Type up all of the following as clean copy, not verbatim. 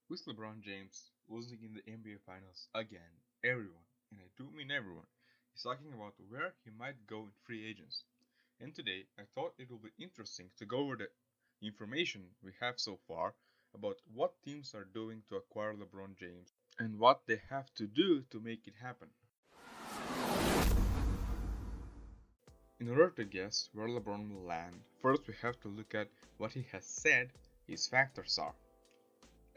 With LeBron James losing in the NBA Finals again, everyone, and I do mean everyone, is talking about where he might go in free agents. And today, I thought it would be interesting to go over the information we have so far about what teams are doing to acquire LeBron James and what they have to do to make it happen. In order to guess where LeBron will land, first we have to look at what he has said his factors are.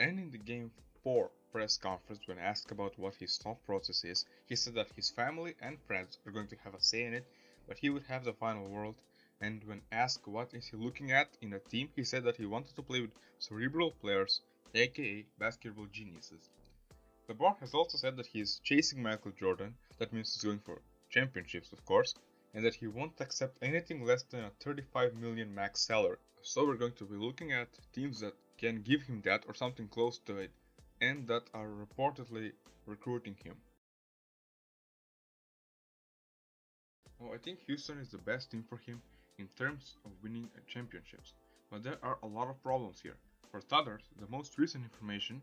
And in the Game 4 press conference, when asked about what his thought process is, he said that his family and friends are going to have a say in it, but he would have the final word. And when asked what is he looking at in a team, he said that he wanted to play with cerebral players, aka basketball geniuses. LeBron has also said that he is chasing Michael Jordan, that means he's going for championships of course, and that he won't accept anything less than a 35 million max salary. So we're going to be looking at teams that can give him that or something close to it, and that are reportedly recruiting him. Well, I think Houston is the best team for him in terms of winning championships, but there are a lot of problems here. For starters, the most recent information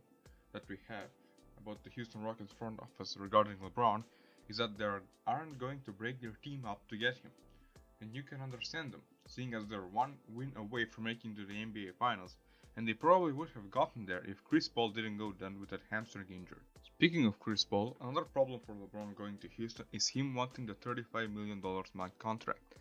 that we have about the Houston Rockets front office regarding LeBron is that they aren't going to break their team up to get him. And you can understand them, seeing as they're one win away from making to the NBA Finals, and they probably would have gotten there if Chris Paul didn't go down with that hamstring injury. Speaking of Chris Paul, another problem for LeBron going to Houston is him wanting the $35 million max contract.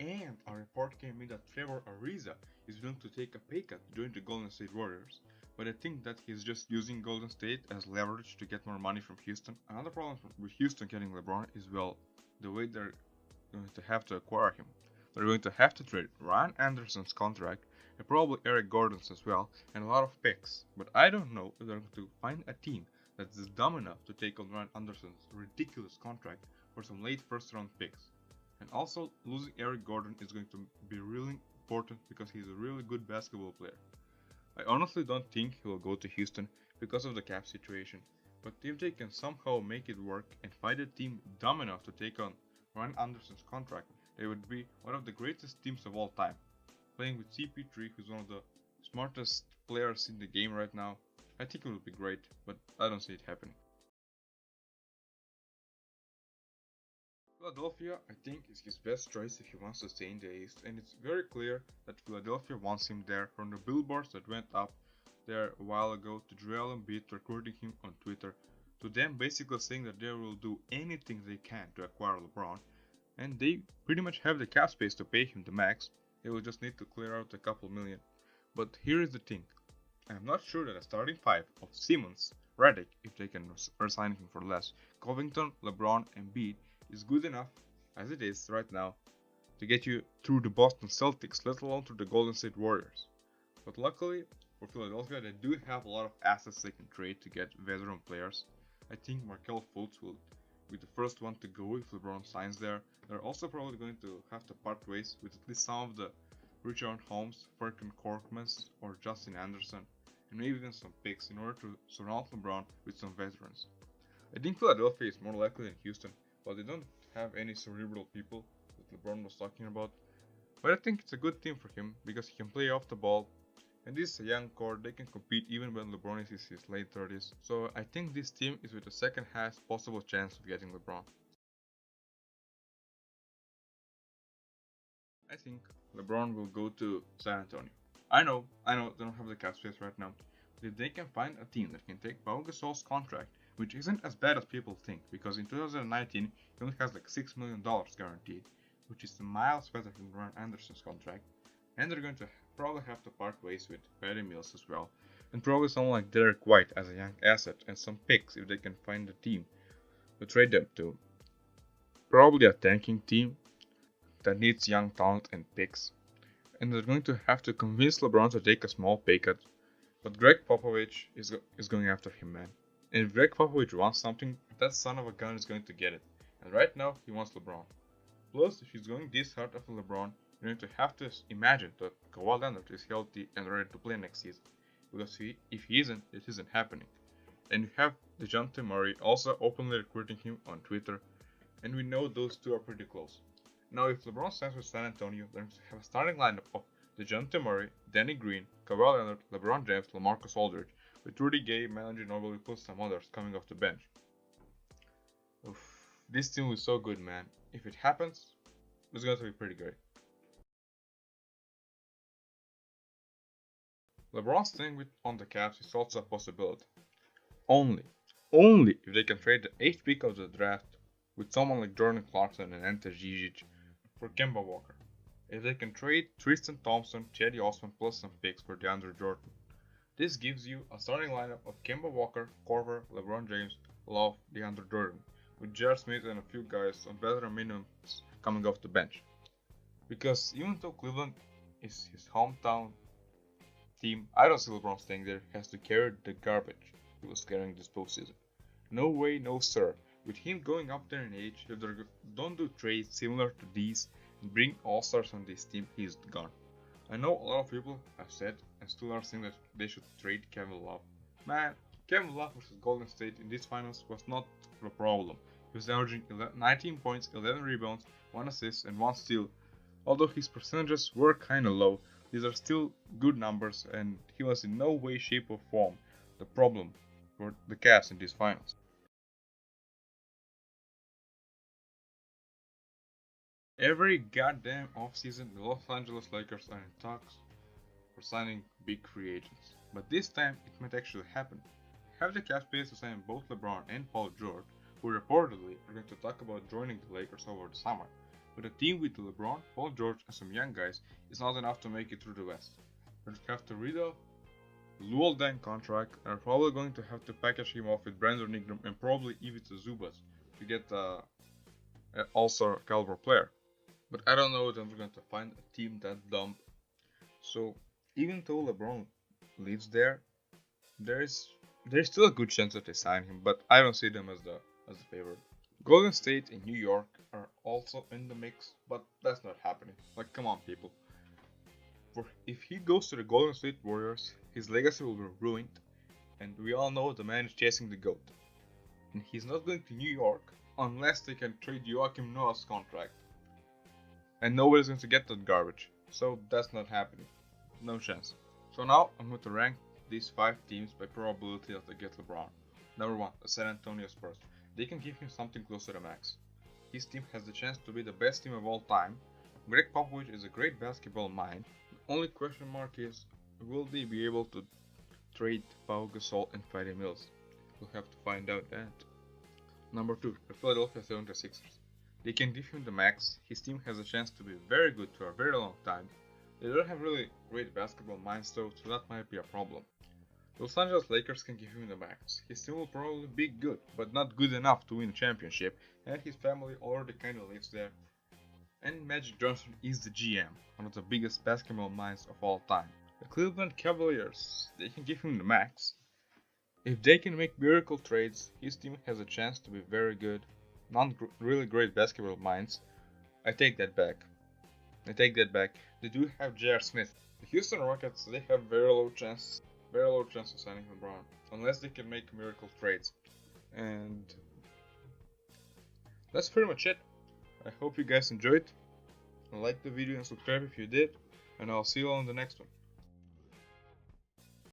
And a report came in that Trevor Ariza is willing to take a pay cut to join the Golden State Warriors, but I think that he's just using Golden State as leverage to get more money from Houston. Another problem with Houston getting LeBron is, well, the way they're going to have to acquire him. They're going to have to trade Ryan Anderson's contract, and probably Eric Gordon's as well, and a lot of picks. But I don't know if they're going to find a team that is dumb enough to take on Ryan Anderson's ridiculous contract for some late first round picks. And also, losing Eric Gordon is going to be really important because he's a really good basketball player. I honestly don't think he will go to Houston because of the cap situation, but if they can somehow make it work and find a team dumb enough to take on Ryan Anderson's contract, they would be one of the greatest teams of all time. Playing with CP3, who's one of the smartest players in the game right now, I think it would be great, but I don't see it happening. Philadelphia, I think, is his best choice if he wants to stay in the East, and it's very clear that Philadelphia wants him there from the billboards that went up there a while ago to Joel Embiid recruiting him on Twitter, to them basically saying that they will do anything they can to acquire LeBron, and they pretty much have the cap space to pay him the max. They will just need to clear out a couple million. But here is the thing, I'm not sure that a starting five of Simmons, Redick, if they can resign him for less, Covington, LeBron, and Embiid is good enough as it is right now to get you through the Boston Celtics, let alone through the Golden State Warriors. But luckily for Philadelphia, they do have a lot of assets they can trade to get veteran players. I think Markelle Fultz will be the first one to go if LeBron signs there. They're also probably going to have to part ways with at least some of the Richard Holmes, Furkan Korkmaz, or Justin Anderson, and maybe even some picks in order to surround LeBron with some veterans. I think Philadelphia is more likely than Houston, but they don't have any cerebral people that LeBron was talking about. But I think it's a good team for him because he can play off the ball, and this is a young core, they can compete even when LeBron is in his late 30s. So I think this team is with the second highest possible chance of getting LeBron. I think LeBron will go to San Antonio. I know, they don't have the cap space right now. But if they can find a team that can take Pau Gasol's contract, which isn't as bad as people think, because in 2019 he only has like $6 million guaranteed, which is miles better than Ryan Anderson's contract, and they're going to probably have to part ways with Patty Mills as well, and probably someone like Derek White as a young asset, and some picks if they can find a team to trade them to. Probably a tanking team that needs young talent and picks, and they're going to have to convince LeBron to take a small pay cut. But Greg Popovich is going after him, man. And if Greg Popovich wants something, that son of a gun is going to get it. And right now, he wants LeBron. Plus, if he's going this hard after LeBron, you're going to have to imagine that Kawhi Leonard is healthy and ready to play next season. Because if he isn't, it isn't happening. And you have DeJounte Murray also openly recruiting him on Twitter, and we know those two are pretty close. Now, if LeBron signs with San Antonio, they're going to have a starting lineup of DeJounte Murray, Danny Green, Kawhi Leonard, LeBron James, LaMarcus Aldridge, with Rudy Gay, Manu Ginobili plus some others coming off the bench. Oof, this team is so good, man. If it happens, it's going to be pretty great. LeBron staying on the Cavs is also a possibility. Only if they can trade the 8th pick of the draft with someone like Jordan Clarkson and Ante Zizic for Kemba Walker. If they can trade Tristan Thompson, Cedi Osman plus some picks for DeAndre Jordan. This gives you a starting lineup of Kemba Walker, Korver, LeBron James, Love, DeAndre Jordan, with J.R. Smith and a few guys on better minimums coming off the bench. Because even though Cleveland is his hometown team, I don't see LeBron staying there. He has to carry the garbage he was carrying this postseason. No way, no sir. With him going up there in age, if they don't do trades similar to these and bring all-stars on this team, he's gone. I know a lot of people have said and still are saying that they should trade Kevin Love. Man, Kevin Love versus Golden State in this finals was not the problem. He was averaging 19 points, 11 rebounds, 1 assist and 1 steal. Although his percentages were kinda low, these are still good numbers and he was in no way, shape or form the problem for the Cavs in these finals. Every goddamn offseason, the Los Angeles Lakers are in talks for signing big free agents. But this time, it might actually happen. Have the Cavs space to sign both LeBron and Paul George, who reportedly are going to talk about joining the Lakers over the summer. But a team with LeBron, Paul George, and some young guys is not enough to make it through the West. They'll have to rid of Luol Deng contract and are probably going to have to package him off with Brandon Ingram and probably Ivica Zubas to get an all-star caliber player. But I don't know if I'm going to find a team that dumb. So even though LeBron lives there, there's still a good chance that they sign him, but I don't see them as the favorite. Golden State and New York are also in the mix, but that's not happening. Like, come on, people. If he goes to the Golden State Warriors, his legacy will be ruined, and we all know the man is chasing the GOAT. And he's not going to New York unless they can trade Joakim Noah's contract. And nobody's going to get that garbage. So that's not happening. No chance. So now I'm going to rank these 5 teams by probability that they get LeBron. Number 1, the San Antonio Spurs. They can give him something close to the max. His team has the chance to be the best team of all time. Greg Popovich is a great basketball mind. The only question mark is, will they be able to trade Pau Gasol and Patty Mills? We'll have to find out that. Number 2, the Philadelphia 76ers. They can give him the max. His team has a chance to be very good for a very long time. They don't have really great basketball minds though, so that might be a problem. The Los Angeles Lakers can give him the max. His team will probably be good, but not good enough to win a championship, and his family already kinda lives there. And Magic Johnson is the GM, one of the biggest basketball minds of all time. The Cleveland Cavaliers, they can give him the max. If they can make miracle trades, his team has a chance to be very good. Not really great basketball minds. I take that back. They do have J.R. Smith. The Houston Rockets, they have very low chance of signing LeBron, unless they can make miracle trades. And that's pretty much it. I hope you guys enjoyed. Like the video and subscribe if you did, and I'll see you on the next one.